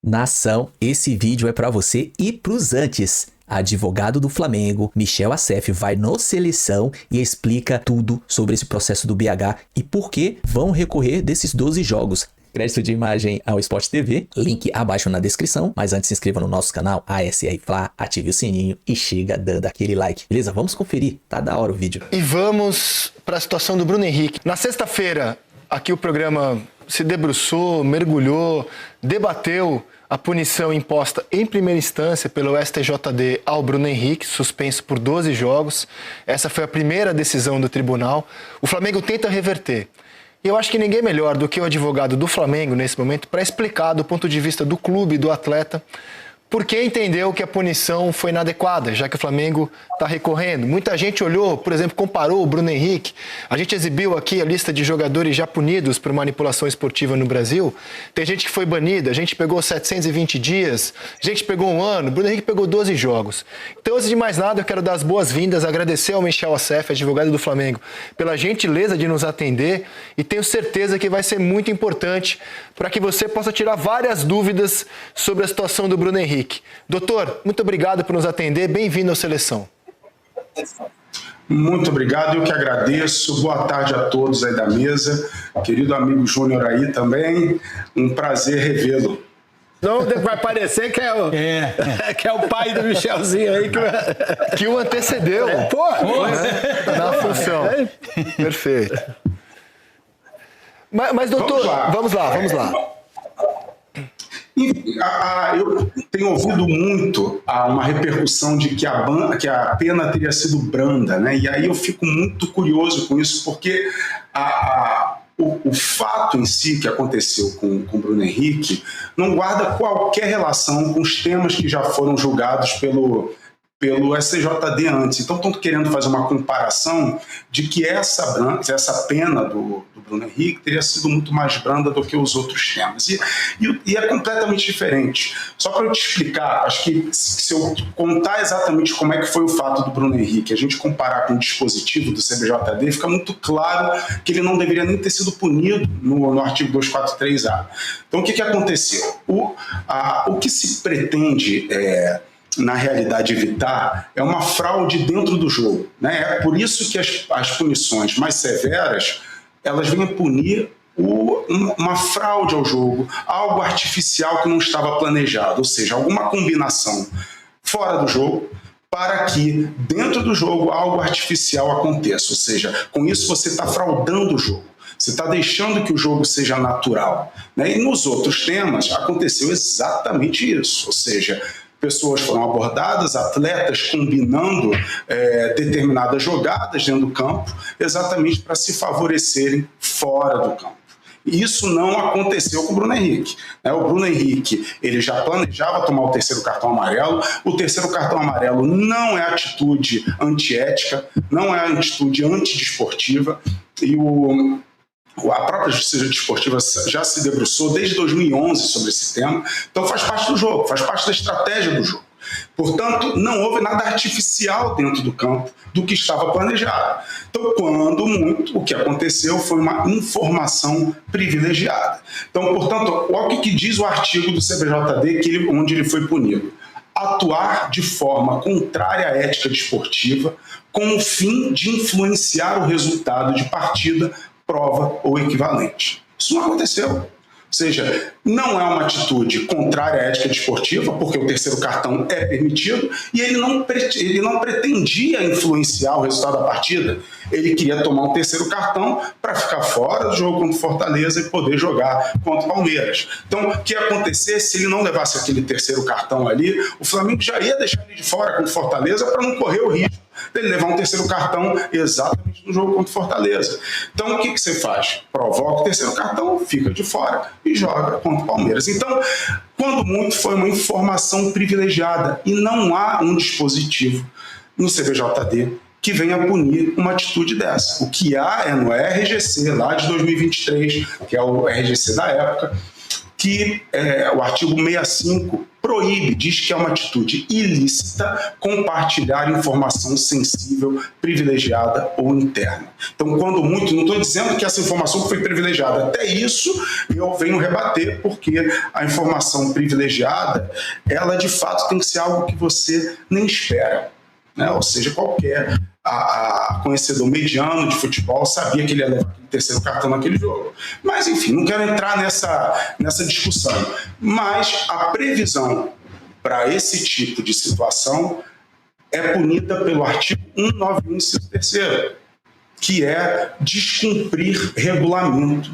Nação, esse vídeo é pra você e pros antes. Advogado do Flamengo, Michel Acef, vai no Seleção e explica tudo sobre esse processo do BH e por que vão recorrer desses 12 jogos. Crédito de imagem ao Sport TV, link abaixo na descrição. Mas antes se inscreva no nosso canal ASR Fla, ative o sininho e chega dando aquele like. Beleza? Vamos conferir, tá da hora o vídeo. E vamos para a situação do Bruno Henrique. Na sexta-feira, aqui o programa se debruçou, mergulhou, debateu a punição imposta em primeira instância pelo STJD ao Bruno Henrique, suspenso por 12 jogos. Essa foi a primeira decisão do tribunal. O Flamengo tenta reverter. E eu acho que ninguém melhor do que o advogado do Flamengo, nesse momento, para explicar do ponto de vista do clube e do atleta por que entendeu que a punição foi inadequada, já que o Flamengo está recorrendo. Muita gente olhou, por exemplo, comparou o Bruno Henrique. A gente exibiu aqui a lista de jogadores já punidos por manipulação esportiva no Brasil. Tem gente que foi banida, a gente pegou 720 dias, a gente pegou um ano, o Bruno Henrique pegou 12 jogos. Então, antes de mais nada, eu quero dar as boas-vindas, agradecer ao Michel Acef, advogado do Flamengo, pela gentileza de nos atender e tenho certeza que vai ser muito importante para que você possa tirar várias dúvidas sobre a situação do Bruno Henrique. Doutor, muito obrigado por nos atender. Bem-vindo ao Seleção. Muito obrigado, eu que agradeço. Boa tarde a todos aí da mesa. Querido amigo Júnior aí também, um prazer revê-lo. Não vai parecer que que é o pai do Michelzinho aí que o antecedeu. Na função. Perfeito. Mas doutor, vamos lá. Eu tenho ouvido muito uma repercussão de que a pena teria sido branda, né? E aí eu fico muito curioso com isso, porque o fato em si que aconteceu com o Bruno Henrique não guarda qualquer relação com os temas que já foram julgados pelo STJD antes. Então estão querendo fazer uma comparação de que essa pena do Bruno Henrique teria sido muito mais branda do que os outros temas. E é completamente diferente. Só para eu te explicar, acho que se eu contar exatamente como é que foi o fato do Bruno Henrique, a gente comparar com o dispositivo do CBJD, fica muito claro que ele não deveria nem ter sido punido no artigo 243A. Então o que aconteceu? O que se pretende na realidade evitar é uma fraude dentro do jogo, né? É por isso que as punições mais severas elas vêm punir uma fraude ao jogo, algo artificial que não estava planejado, ou seja, alguma combinação fora do jogo para que dentro do jogo algo artificial aconteça, ou seja, com isso você está fraudando o jogo. Você está deixando que o jogo seja natural, né? E nos outros temas aconteceu exatamente isso, ou seja, pessoas foram abordadas, atletas combinando determinadas jogadas dentro do campo, exatamente para se favorecerem fora do campo. E isso não aconteceu com o Bruno Henrique. O Bruno Henrique ele já planejava tomar o terceiro cartão amarelo. O terceiro cartão amarelo não é atitude antiética, não é atitude antidesportiva. E a própria Justiça Desportiva já se debruçou desde 2011 sobre esse tema, então faz parte do jogo, faz parte da estratégia do jogo. Portanto, não houve nada artificial dentro do campo do que estava planejado. Então, quando muito, o que aconteceu foi uma informação privilegiada. Então, portanto, olha o que diz o artigo do CBJD onde ele foi punido. Atuar de forma contrária à ética desportiva com o fim de influenciar o resultado de partida, prova ou equivalente. Isso não aconteceu. Ou seja, não é uma atitude contrária à ética desportiva, porque o terceiro cartão é permitido, e ele não pretendia influenciar o resultado da partida. Ele queria tomar um terceiro cartão para ficar fora do jogo contra o Fortaleza e poder jogar contra o Palmeiras. Então, o que ia acontecer se ele não levasse aquele terceiro cartão ali, o Flamengo já ia deixar ele de fora contra o Fortaleza para não correr o risco dele levar um terceiro cartão exatamente no jogo contra o Fortaleza. Então, o que você faz? Provoca o terceiro cartão, fica de fora e joga contra o Palmeiras. Então, quando muito, foi uma informação privilegiada e não há um dispositivo no CBJD que venha punir uma atitude dessa. O que há é no RGC, lá de 2023, que é o RGC da época, que o artigo 65 proíbe, diz que é uma atitude ilícita compartilhar informação sensível, privilegiada ou interna. Então, quando muito, não estou dizendo que essa informação foi privilegiada, até isso eu venho rebater, porque a informação privilegiada, ela de fato tem que ser algo que você nem espera, né? Ou seja, qualquer conhecedor mediano de futebol sabia que ele ia levar o terceiro cartão naquele jogo. Mas, enfim, não quero entrar nessa discussão. Mas a previsão para esse tipo de situação é punida pelo artigo 191, inciso 3º, que é descumprir regulamento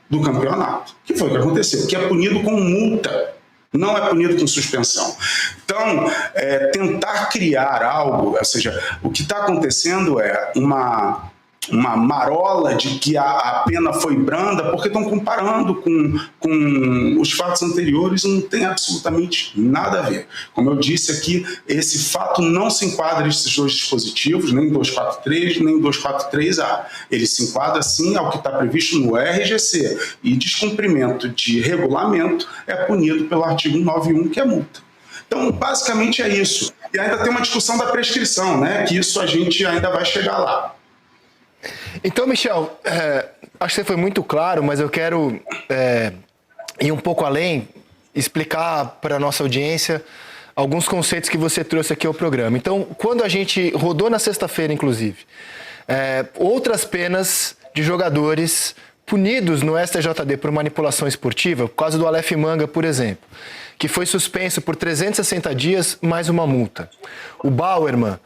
do campeonato. Que foi o que aconteceu, que é punido com multa, não é punido com suspensão. Então, tentar criar algo, ou seja, o que está acontecendo é uma marola de que a pena foi branda, porque estão comparando com os fatos anteriores e não tem absolutamente nada a ver. Como eu disse aqui, esse fato não se enquadra nesses dois dispositivos, nem 243, nem 243A. Ele se enquadra, sim, ao que está previsto no RGC, e descumprimento de regulamento é punido pelo artigo 191, que é multa. Então, basicamente é isso. E ainda tem uma discussão da prescrição, né? Que isso a gente ainda vai chegar lá. Então, Michel, acho que você foi muito claro, mas eu quero ir um pouco além, explicar para a nossa audiência alguns conceitos que você trouxe aqui ao programa. Então, quando a gente rodou na sexta-feira, inclusive, outras penas de jogadores punidos no STJD por manipulação esportiva, por causa do Aleph Manga, por exemplo, que foi suspenso por 360 dias mais uma multa. O Bauerman,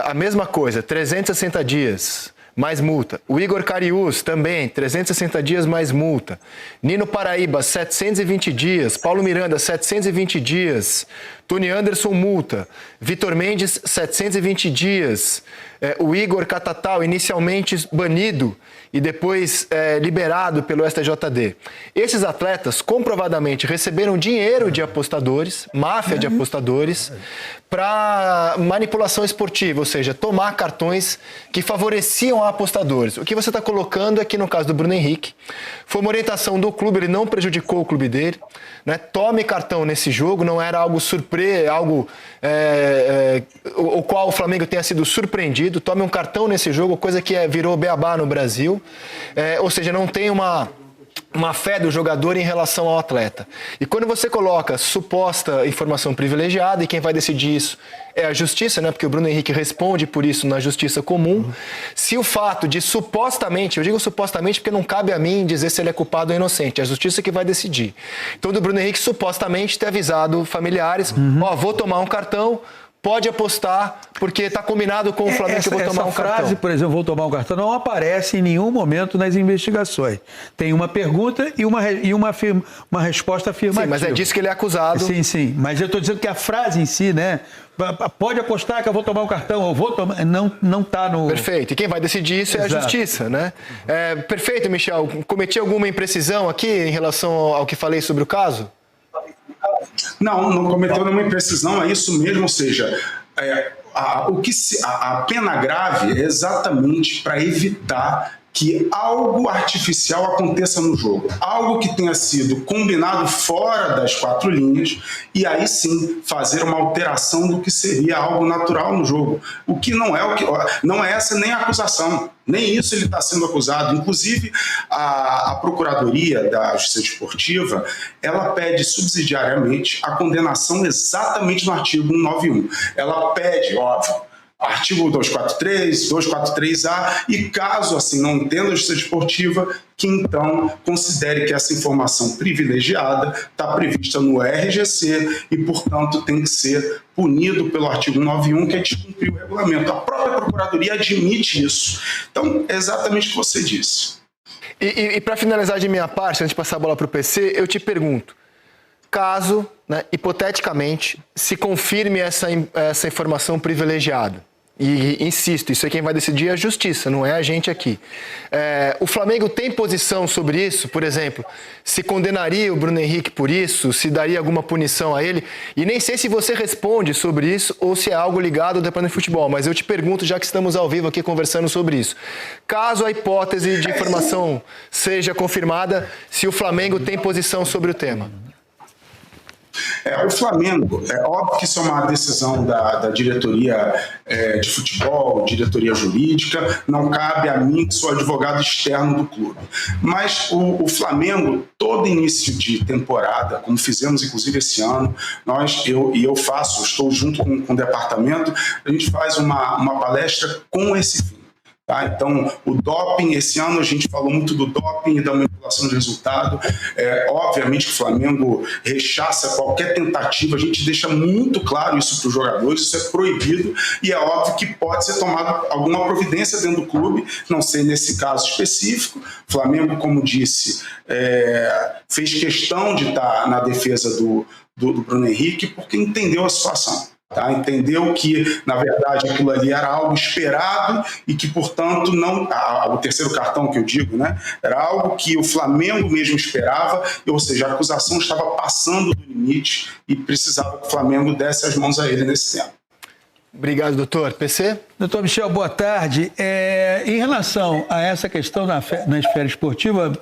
a mesma coisa, 360 dias mais multa. O Igor Cariús também, 360 dias mais multa. Nino Paraíba, 720 dias. Paulo Miranda, 720 dias. Tony Anderson, multa. Vitor Mendes, 720 dias. O Igor Catatal, inicialmente banido e depois liberado pelo STJD. Esses atletas comprovadamente receberam dinheiro de apostadores, máfia de apostadores, para manipulação esportiva, ou seja, tomar cartões que favoreciam apostadores. O que você está colocando aqui no caso do Bruno Henrique foi uma orientação do clube, ele não prejudicou o clube dele, né? Tome cartão nesse jogo, não era algo algo o qual o Flamengo tenha sido surpreendido, tome um cartão nesse jogo, coisa que virou beabá no Brasil, ou seja, não tem uma fé do jogador em relação ao atleta. E quando você coloca suposta informação privilegiada, e quem vai decidir isso é a justiça, né? Porque o Bruno Henrique responde por isso na justiça comum. Se o fato de supostamente, eu digo supostamente porque não cabe a mim dizer se ele é culpado ou inocente, é a justiça que vai decidir. Então, do Bruno Henrique supostamente ter avisado familiares, vou tomar um cartão, pode apostar, porque está combinado com o Flamengo que eu vou tomar um cartão. Essa frase, por exemplo, vou tomar um cartão, não aparece em nenhum momento nas investigações. Tem uma pergunta e uma resposta afirmativa. Sim, mas é disso que ele é acusado. Sim. Mas eu estou dizendo que a frase em si, né? Pode apostar que eu vou tomar um cartão, eu vou tomar. Não está no. Perfeito. E quem vai decidir isso é a justiça, né? Perfeito, Michel. Cometi alguma imprecisão aqui em relação ao que falei sobre o caso? Não cometeu nenhuma imprecisão, é isso mesmo, ou seja, a pena grave é exatamente para evitar que algo artificial aconteça no jogo, algo que tenha sido combinado fora das quatro linhas, e aí sim fazer uma alteração do que seria algo natural no jogo, o que não é essa nem a acusação, nem isso ele está sendo acusado. Inclusive a Procuradoria da Justiça Desportiva, ela pede subsidiariamente a condenação exatamente no artigo 191. Ela pede, óbvio, artigo 243, 243A, e caso assim não entenda a Justiça Desportiva, que então considere que essa informação privilegiada está prevista no RGC e, portanto, tem que ser punido pelo artigo 191, que é descumprir o regulamento. A própria Procuradoria admite isso. Então, é exatamente o que você disse. E para finalizar de minha parte, antes de passar a bola para o PC, eu te pergunto, caso, né, hipoteticamente, se confirme essa informação privilegiada, e insisto, isso é quem vai decidir é a justiça, não é a gente aqui. O Flamengo tem posição sobre isso? Por exemplo, se condenaria o Bruno Henrique por isso? Se daria alguma punição a ele? E nem sei se você responde sobre isso ou se é algo ligado ao departamento de futebol, mas eu te pergunto, já que estamos ao vivo aqui conversando sobre isso. Caso a hipótese de informação seja confirmada, se o Flamengo tem posição sobre o tema? O Flamengo, é óbvio que isso é uma decisão da diretoria de futebol, diretoria jurídica, não cabe a mim, que sou advogado externo do clube. Mas o Flamengo, todo início de temporada, como fizemos inclusive esse ano, estou junto com o departamento, a gente faz uma palestra com esse fim. Tá? Então, o doping, esse ano a gente falou muito do doping e da manipulação de resultado. Obviamente que o Flamengo rechaça qualquer tentativa, a gente deixa muito claro isso para os jogadores, isso é proibido e é óbvio que pode ser tomada alguma providência dentro do clube, não sei nesse caso específico. O Flamengo, como disse, fez questão de estar na defesa do Bruno Henrique porque entendeu a situação. Tá? Entendeu que, na verdade, aquilo ali era algo esperado e que, portanto, o terceiro cartão que eu digo, né, era algo que o Flamengo mesmo esperava, ou seja, a acusação estava passando do limite e precisava que o Flamengo desse as mãos a ele nesse tempo. Obrigado, doutor. PC? Doutor Michel, boa tarde. Em relação a essa questão na esfera esportiva,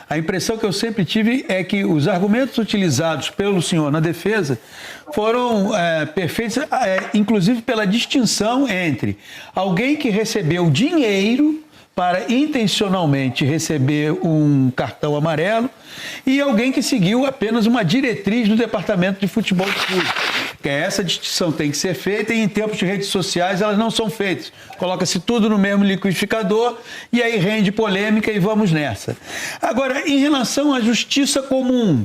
a impressão que eu sempre tive é que os argumentos utilizados pelo senhor na defesa foram perfeitos, inclusive pela distinção entre alguém que recebeu dinheiro para intencionalmente receber um cartão amarelo e alguém que seguiu apenas uma diretriz do Departamento de Futebol do Clube. Que essa distinção tem que ser feita e em tempos de redes sociais elas não são feitas. Coloca-se tudo no mesmo liquidificador e aí rende polêmica e vamos nessa. Agora, em relação à justiça comum,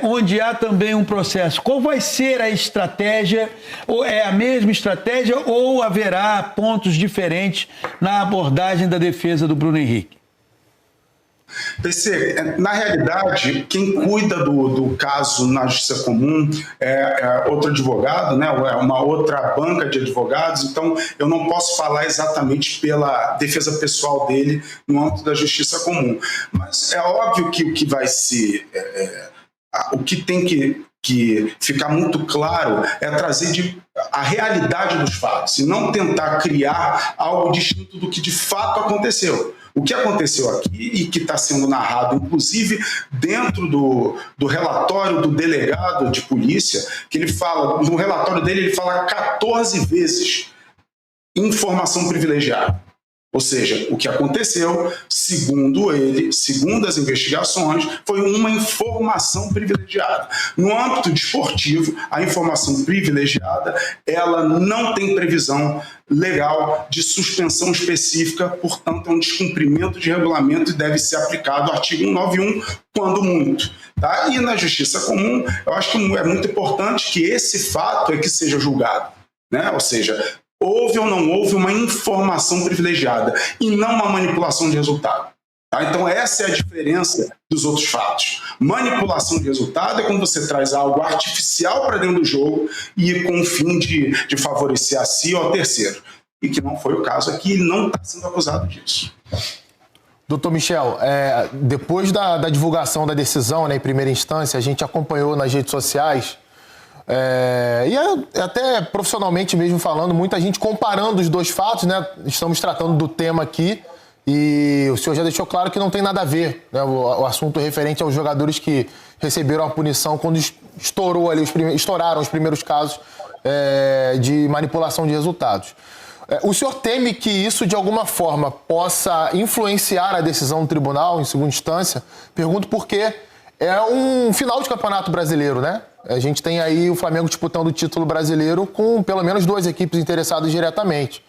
onde há também um processo, qual vai ser a estratégia? Ou é a mesma estratégia ou haverá pontos diferentes na abordagem da defesa do Bruno Henrique? PC, na realidade, quem cuida do caso na Justiça Comum é outro advogado, né? É uma outra banca de advogados, então eu não posso falar exatamente pela defesa pessoal dele no âmbito da Justiça Comum. Mas é óbvio que o que vai ser... o que tem que ficar muito claro é trazer a realidade dos fatos e não tentar criar algo distinto do que de fato aconteceu. O que aconteceu aqui e que está sendo narrado, inclusive dentro do relatório do delegado de polícia, que ele fala, no relatório dele ele fala 14 vezes informação privilegiada. Ou seja, o que aconteceu, segundo ele, segundo as investigações, foi uma informação privilegiada. No âmbito desportivo, a informação privilegiada, ela não tem previsão legal de suspensão específica, portanto, é um descumprimento de regulamento e deve ser aplicado o artigo 191, quando muito. Tá? E na Justiça Comum, eu acho que é muito importante que esse fato que seja julgado. Né? Ou seja, houve ou não houve uma informação privilegiada e não uma manipulação de resultado. Tá? Então essa é a diferença dos outros fatos. Manipulação de resultado é quando você traz algo artificial para dentro do jogo e com o fim de favorecer a si ou ao terceiro. E que não foi o caso aqui, ele não está sendo acusado disso. Doutor Michel, depois da divulgação da decisão, né, em primeira instância, a gente acompanhou nas redes sociais, e até profissionalmente mesmo falando, muita gente comparando os dois fatos, né? Estamos tratando do tema aqui e o senhor já deixou claro que não tem nada a ver, né? O assunto referente aos jogadores que receberam a punição quando estouraram os primeiros casos de manipulação de resultados. O senhor teme que isso, de alguma forma, possa influenciar a decisão do tribunal, em segunda instância? Pergunto porque é um final de campeonato brasileiro, né? A gente tem aí o Flamengo disputando o título brasileiro com pelo menos duas equipes interessadas diretamente.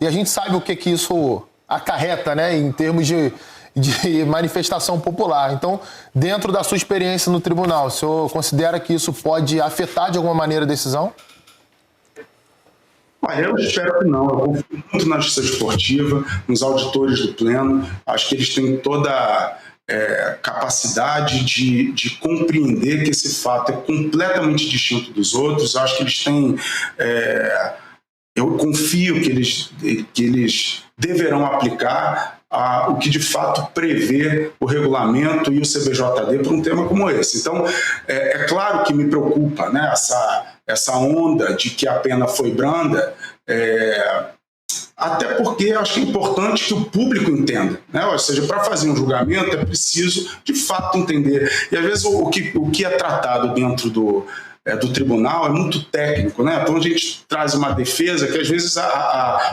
E a gente sabe o que isso acarreta, né, em termos de manifestação popular. Então, dentro da sua experiência no tribunal, o senhor considera que isso pode afetar de alguma maneira a decisão? Eu espero que não. Eu confio muito na justiça esportiva, nos auditores do Pleno. Acho que eles têm toda capacidade de compreender que esse fato é completamente distinto dos outros. Acho que eles têm... eu confio que eles deverão aplicar o que de fato prevê o regulamento e o CBJD para um tema como esse. Então, é claro que me preocupa, né, essa onda de que a pena foi branda, até porque eu acho que é importante que o público entenda, né? Ou seja, para fazer um julgamento é preciso de fato entender. E às vezes o que é tratado dentro do tribunal é muito técnico, né? Então a gente traz uma defesa que às vezes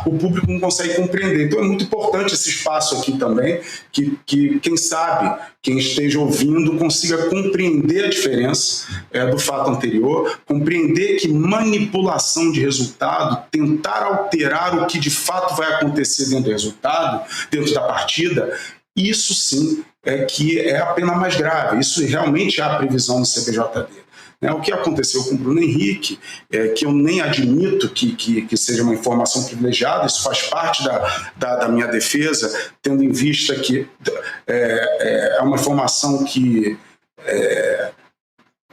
o público não consegue compreender. Então é muito importante esse espaço aqui também, que quem sabe, quem esteja ouvindo, consiga compreender a diferença do fato anterior, compreender que manipulação de resultado, tentar alterar o que de fato vai acontecer dentro do resultado, dentro da partida, isso sim que é a pena mais grave. Isso realmente é a previsão do CPJD. O que aconteceu com o Bruno Henrique, que eu nem admito que seja uma informação privilegiada, isso faz parte da minha defesa, tendo em vista que é uma informação que,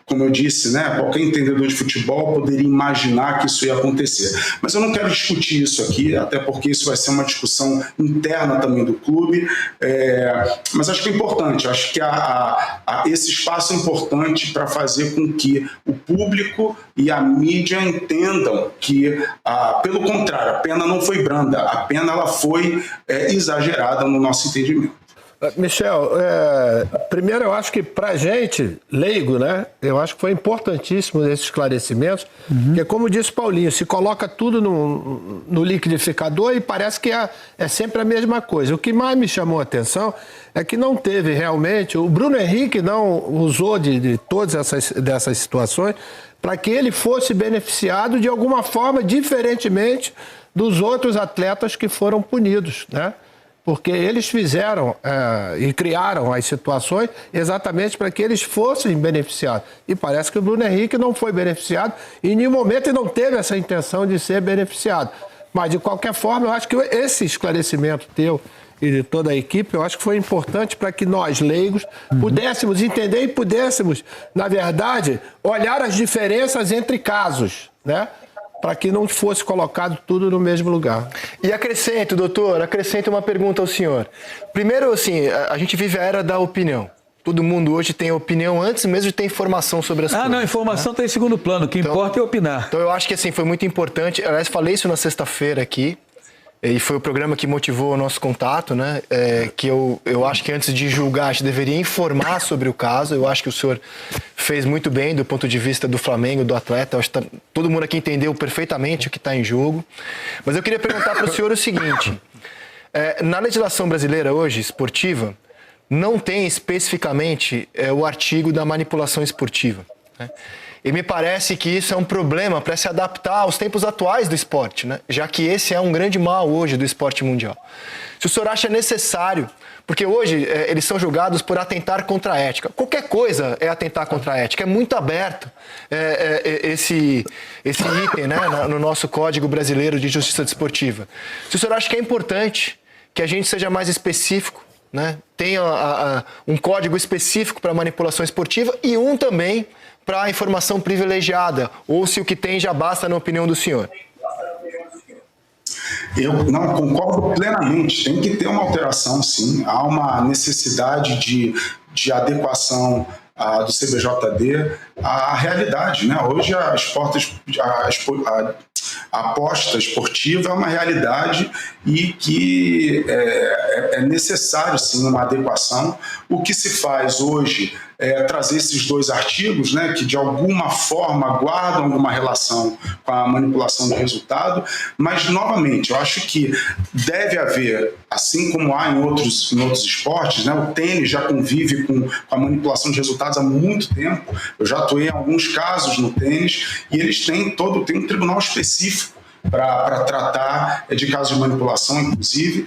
como eu disse, né, qualquer entendedor de futebol poderia imaginar que isso ia acontecer. Mas eu não quero discutir isso aqui, até porque isso vai ser uma discussão interna também do clube, mas acho que é importante, acho que esse espaço é importante para fazer com que o público e a mídia entendam que, pelo contrário, a pena não foi branda, a pena ela foi exagerada no nosso entendimento. Michel, primeiro eu acho que pra gente, leigo, né, eu acho que foi importantíssimo esses esclarecimentos, porque como disse Paulinho, se coloca tudo no liquidificador e parece que é sempre a mesma coisa. O que mais me chamou a atenção é que não teve realmente, o Bruno Henrique não usou de todas dessas situações para que ele fosse beneficiado de alguma forma, diferentemente dos outros atletas que foram punidos, né? Porque eles fizeram e criaram as situações exatamente para que eles fossem beneficiados. E parece que o Bruno Henrique não foi beneficiado e em nenhum momento não teve essa intenção de ser beneficiado. Mas, de qualquer forma, eu acho que esse esclarecimento teu e de toda a equipe, eu acho que foi importante para que nós, leigos, pudéssemos entender e pudéssemos, na verdade, olhar as diferenças entre casos, né? Para que não fosse colocado tudo no mesmo lugar. E acrescento, doutor, uma pergunta ao senhor. Primeiro, assim, a gente vive a era da opinião. Todo mundo hoje tem opinião antes mesmo de ter informação sobre as coisas. Não, informação está em segundo plano. O que importa é opinar. Então eu acho que assim, foi muito importante. Aliás, falei isso na sexta-feira aqui. E foi o programa que motivou o nosso contato, né? Que eu acho que antes de julgar, a gente deveria informar sobre o caso. Eu acho que o senhor fez muito bem do ponto de vista do Flamengo, do atleta. Eu acho que todo mundo aqui entendeu perfeitamente o que está em jogo. Mas eu queria perguntar para o senhor o seguinte. Na legislação brasileira hoje, esportiva, não tem especificamente o artigo da manipulação esportiva, né? E me parece que isso é um problema para se adaptar aos tempos atuais do esporte, né? Já que esse é um grande mal hoje do esporte mundial. Se o senhor acha necessário, porque hoje eles são julgados por atentar contra a ética. Qualquer coisa é atentar contra a ética. É muito aberto esse item, né, no nosso Código Brasileiro de Justiça Desportiva. Se o senhor acha que é importante que a gente seja mais específico, né? Tenha um código específico para manipulação esportiva e um também para a informação privilegiada, ou se o que tem já basta na opinião do senhor? Eu não concordo plenamente, tem que ter uma alteração, sim. Há uma necessidade de adequação do CBJD à realidade, né? Hoje a aposta esportiva é uma realidade e que é necessário, sim, uma adequação. O que se faz hoje é trazer esses dois artigos, né, que de alguma forma guardam alguma relação com a manipulação do resultado, mas, novamente, eu acho que deve haver, assim como há em outros esportes, né, o tênis já convive com a manipulação de resultados há muito tempo. Eu já atuei em alguns casos no tênis e eles têm um tribunal específico para tratar de casos de manipulação, inclusive.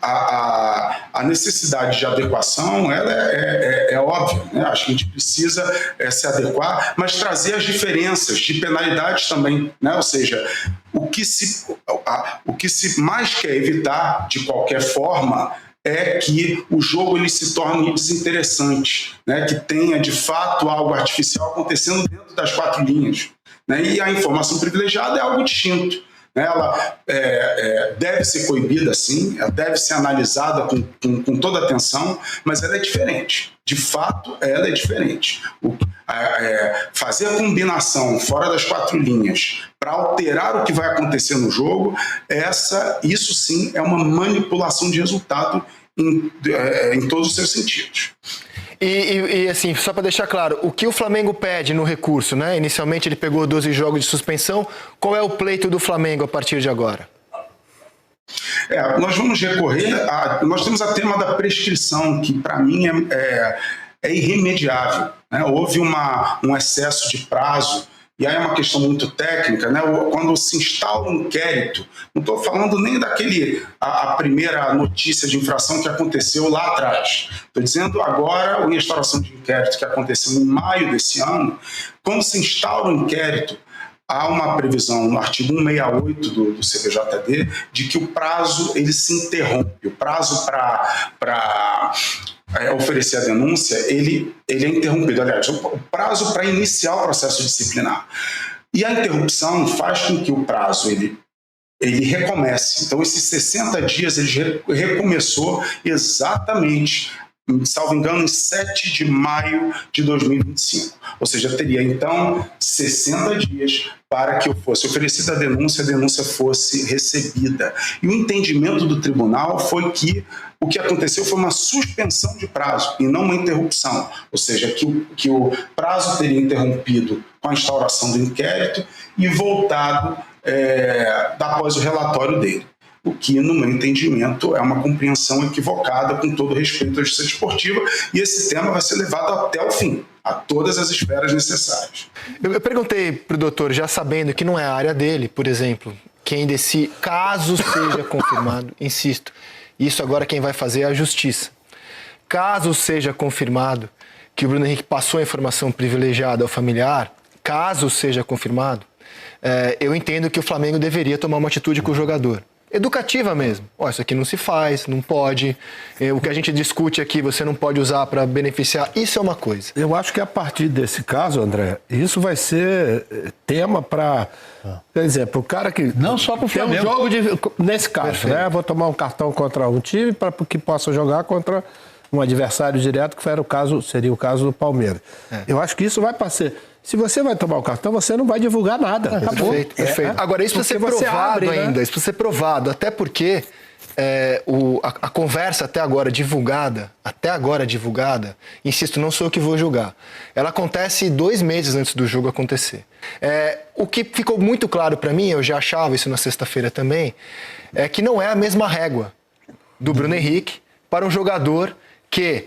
A necessidade de adequação ela é óbvia, né? Acho que a gente precisa se adequar, mas trazer as diferenças de penalidades também, né? Ou seja, o que se mais quer evitar de qualquer forma é que o jogo ele se torne desinteressante, né? Que tenha de fato algo artificial acontecendo dentro das quatro linhas, né? E a informação privilegiada é algo distinto. Ela deve ser coibida, sim, ela deve ser analisada com toda atenção, mas ela é diferente. De fato, ela é diferente. Fazer a combinação fora das quatro linhas para alterar o que vai acontecer no jogo, isso sim é uma manipulação de resultado em todos os seus sentidos. E assim, só para deixar claro, o que o Flamengo pede no recurso, né? Inicialmente ele pegou 12 jogos de suspensão. Qual é o pleito do Flamengo a partir de agora? Nós vamos recorrer nós temos a tema da prescrição, que para mim é irremediável, né? Houve um excesso de prazo. E aí é uma questão muito técnica, né? Quando se instala um inquérito, não estou falando nem a primeira notícia de infração que aconteceu lá atrás. Estou dizendo agora a instauração de inquérito que aconteceu em maio desse ano. Quando se instala um inquérito, há uma previsão no artigo 168 do CPJD de que o prazo ele se interrompe. O prazo para oferecer a denúncia, ele é interrompido. Aliás, o prazo para iniciar o processo disciplinar. E a interrupção faz com que o prazo ele recomece. Então, esses 60 dias ele recomeçou exatamente, salvo engano, em 7 de maio de 2025. Ou seja, teria, então, 60 dias para que fosse oferecida a denúncia fosse recebida. E o entendimento do tribunal foi que o que aconteceu foi uma suspensão de prazo e não uma interrupção. Ou seja, que o prazo teria interrompido com a instauração do inquérito e voltado após o relatório dele. O que, no meu entendimento, é uma compreensão equivocada, com todo respeito à justiça esportiva, e esse tema vai ser levado até o fim, a todas as esferas necessárias. Eu perguntei para o doutor, já sabendo que não é a área dele, por exemplo, quem decide, caso seja confirmado, insisto, isso agora quem vai fazer é a justiça. Caso seja confirmado que o Bruno Henrique passou a informação privilegiada ao familiar, caso seja confirmado, eu entendo que o Flamengo deveria tomar uma atitude com o jogador. Educativa mesmo. Isso aqui não se faz, não pode. O que a gente discute aqui, você não pode usar para beneficiar. Isso é uma coisa. Eu acho que a partir desse caso, André, isso vai ser tema para... Por exemplo, o cara que... Não só para o Flamengo. Tem um jogo nesse caso, perfeito, né? Vou tomar um cartão contra um time para que possa jogar contra um adversário direto, que seria o caso do Palmeiras. Eu acho que isso vai passar... Se você vai tomar o cartão, você não vai divulgar nada. Acabou. Perfeito. Agora, isso precisa ser provado ainda. Isso precisa ser provado. Até porque a conversa até agora divulgada, insisto, não sou eu que vou julgar. Ela acontece 2 meses antes do jogo acontecer. O que ficou muito claro para mim, eu já achava isso na sexta-feira também, é que não é a mesma régua do Bruno Henrique para um jogador que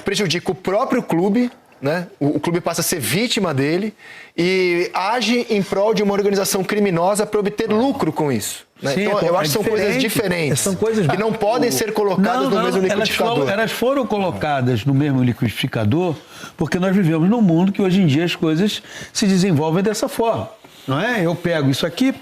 prejudica o próprio clube, né? O clube passa a ser vítima dele e age em prol de uma organização criminosa para obter lucro com isso. Né? Sim, então, eu acho que são coisas diferentes. São coisas que não podem ser colocadas no mesmo liquidificador. Elas foram colocadas no mesmo liquidificador porque nós vivemos num mundo que hoje em dia as coisas se desenvolvem dessa forma. Não é? Eu pego isso aqui,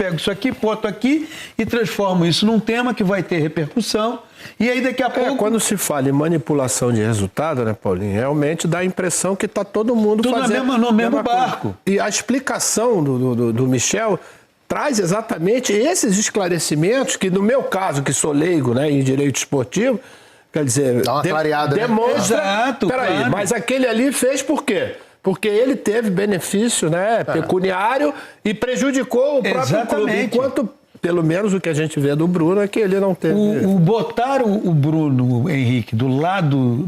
boto aqui e transformo isso num tema que vai ter repercussão. E aí daqui a pouco... Quando se fala em manipulação de resultado, né, Paulinho? Realmente dá a impressão que está todo mundo fazendo... no mesmo barco. E a explicação do Michel traz exatamente esses esclarecimentos que, no meu caso, que sou leigo, né, em direito esportivo, quer dizer... Dá uma clareada, demonstra... Exato, Peraí, claro. Mas aquele ali fez por quê? Porque ele teve benefício, né, pecuniário e prejudicou o próprio clube. Enquanto, pelo menos, o que a gente vê do Bruno é que ele não teve... Botar o Bruno Henrique do lado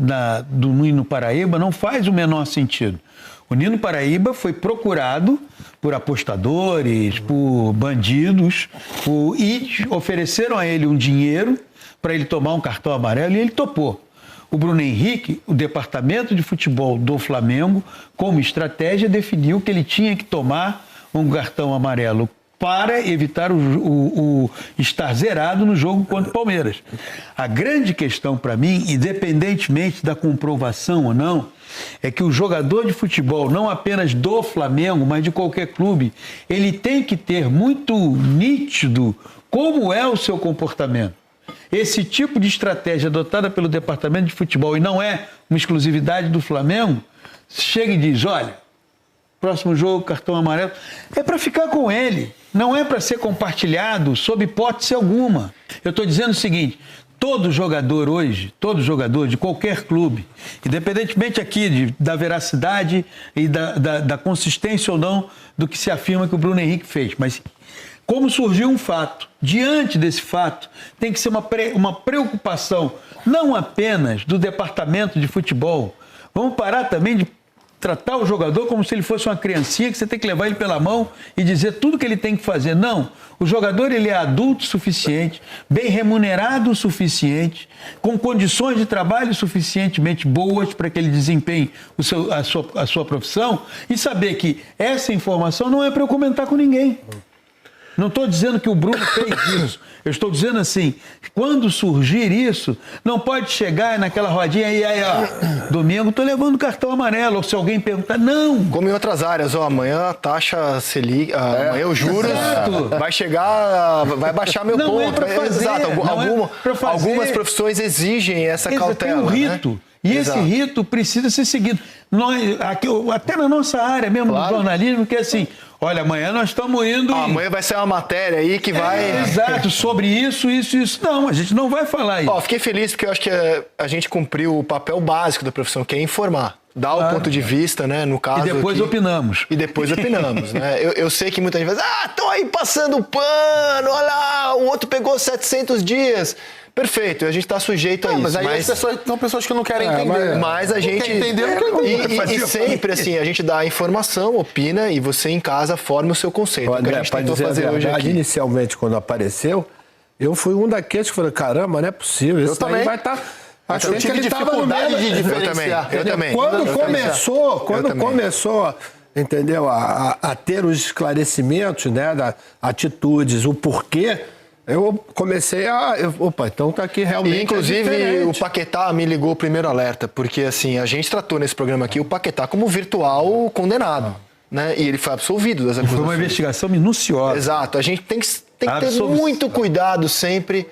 do Nino Paraíba não faz o menor sentido. O Nino Paraíba foi procurado por apostadores, por bandidos, e ofereceram a ele um dinheiro para ele tomar um cartão amarelo e ele topou. O Bruno Henrique, o departamento de futebol do Flamengo, como estratégia, definiu que ele tinha que tomar um cartão amarelo para evitar o estar zerado no jogo contra o Palmeiras. A grande questão para mim, independentemente da comprovação ou não, é que o jogador de futebol, não apenas do Flamengo, mas de qualquer clube, ele tem que ter muito nítido como é o seu comportamento. Esse tipo de estratégia adotada pelo departamento de futebol, e não é uma exclusividade do Flamengo, chega e diz, olha, próximo jogo, cartão amarelo, é para ficar com ele, não é para ser compartilhado sob hipótese alguma. Eu estou dizendo o seguinte, todo jogador hoje, todo jogador de qualquer clube, independentemente aqui da veracidade e da consistência ou não do que se afirma que o Bruno Henrique fez, mas como surgiu um fato, diante desse fato, tem que ser uma preocupação não apenas do departamento de futebol, Vamos parar também de tratar o jogador como se ele fosse uma criancinha que você tem que levar ele pela mão e dizer tudo que ele tem que fazer. Não, o jogador ele é adulto o suficiente, bem remunerado o suficiente, com condições de trabalho suficientemente boas para que ele desempenhe a sua profissão e saber que essa informação não é para eu comentar com ninguém. Não estou dizendo que o Bruno fez isso. Eu estou dizendo assim, quando surgir isso, não pode chegar naquela rodinha aí, ó, domingo estou levando cartão amarelo, ou se alguém perguntar, não. Como em outras áreas, amanhã a taxa Selic, amanhã os juros vai chegar, vai baixar meu não ponto. É pra fazer, Exato, fazer. Algumas profissões exigem essa cautela. Tem um rito. Né? E esse rito precisa ser seguido. Nós, aqui, até na nossa área mesmo do jornalismo, que é assim, olha, amanhã nós estamos indo... Amanhã vai ser uma matéria aí que vai... Exato, sobre isso. Não, a gente não vai falar isso. Fiquei feliz porque eu acho que a gente cumpriu o papel básico da profissão, que é informar. Dar o ponto de vista, né, no caso... E depois opinamos. Né? Eu sei que muita gente vai dizer, estão aí passando pano, olha lá, o outro pegou 700 dias... Perfeito, a gente está sujeito a isso. Mas aí são pessoas que não querem entender. Mas a gente... E sempre, assim, a gente dá a informação, opina, e você em casa forma o seu conceito. André, o que a gente tentou fazer hoje aqui. Inicialmente, quando apareceu, eu fui um daqueles que falei, caramba, não é possível, isso também vai estar... Acho que ele dificuldade de diferenciar. Eu também. Quando começou, entendeu, a ter os esclarecimentos, né, das atitudes, o porquê... Eu comecei opa, então tá aqui realmente. E, inclusive, o Paquetá me ligou o primeiro alerta, porque assim, a gente tratou nesse programa aqui o Paquetá como virtual condenado, né? E ele foi absolvido das acusações. Foi uma investigação minuciosa. Exato, a gente tem que ter muito cuidado sempre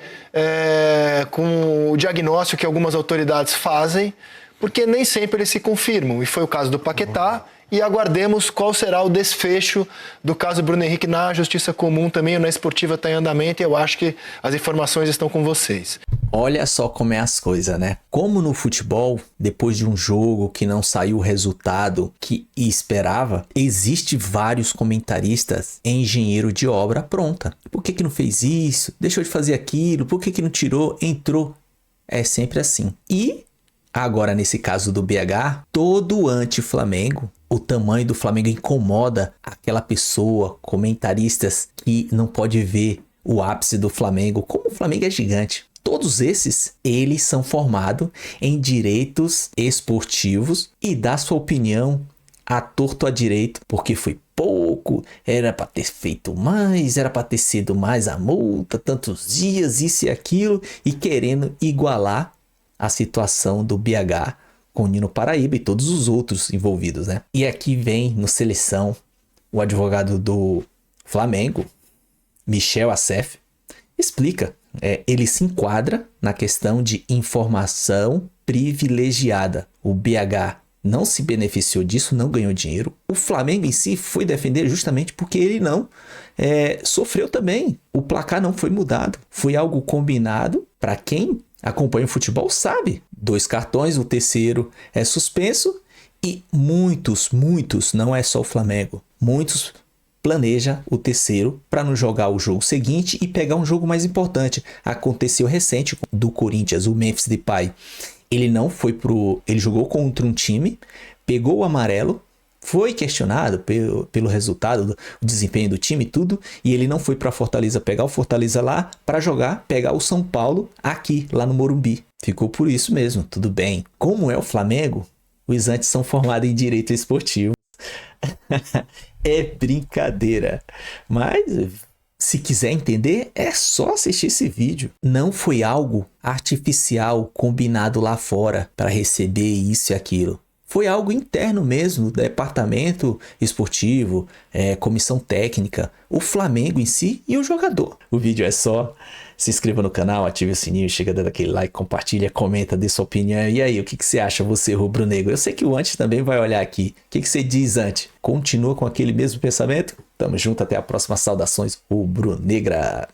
com o diagnóstico que algumas autoridades fazem, porque nem sempre eles se confirmam. E foi o caso do Paquetá. E aguardemos qual será o desfecho do caso Bruno Henrique na Justiça Comum também, ou na Esportiva está em andamento, e eu acho que as informações estão com vocês. Olha só como é as coisas, né? Como no futebol, depois de um jogo que não saiu o resultado que esperava, existe vários comentaristas engenheiro de obra pronta. Por que não fez isso? Deixou de fazer aquilo? Por que não tirou? Entrou? É sempre assim. E agora, nesse caso do BH, todo anti-Flamengo, o tamanho do Flamengo incomoda aquela pessoa, comentaristas que não pode ver o ápice do Flamengo, como o Flamengo é gigante. Todos esses, eles são formados em direitos esportivos e dá sua opinião à torto à direito, porque foi pouco, era para ter feito mais, era para ter sido mais a multa, tantos dias, isso e aquilo, e querendo igualar a situação do BH com o Nino Paraíba e todos os outros envolvidos, né? E aqui vem no Seleção o advogado do Flamengo, Michel Assef, explica. Ele se enquadra na questão de informação privilegiada. O BH não se beneficiou disso, não ganhou dinheiro. O Flamengo em si foi defender justamente porque ele não sofreu também. O placar não foi mudado. Foi algo combinado. Para quem acompanha o futebol sabe. 2 cartões, o terceiro é suspenso. E muitos, não é só o Flamengo, muitos planeja o terceiro para não jogar o jogo seguinte e pegar um jogo mais importante. Aconteceu recente do Corinthians, o Memphis Depay. Ele não foi ele jogou contra um time, pegou o amarelo, foi questionado pelo resultado, o desempenho do time e tudo, e ele não foi para Fortaleza pegar o Fortaleza lá para pegar o São Paulo aqui, lá no Morumbi. Ficou por isso mesmo, tudo bem. Como é o Flamengo, os antes são formados em direito esportivo. É brincadeira. Mas se quiser entender, é só assistir esse vídeo. Não foi algo artificial combinado lá fora para receber isso e aquilo. Foi algo interno mesmo, do departamento esportivo, comissão técnica, o Flamengo em si e o jogador. O vídeo é só. Se inscreva no canal, ative o sininho, chega dando aquele like, compartilha, comenta, dê sua opinião. E aí, o que você acha, você rubro-negro? Eu sei que o Antes também vai olhar aqui. O que você diz, Antes? Continua com aquele mesmo pensamento? Tamo junto, até a próxima. Saudações rubro-negra.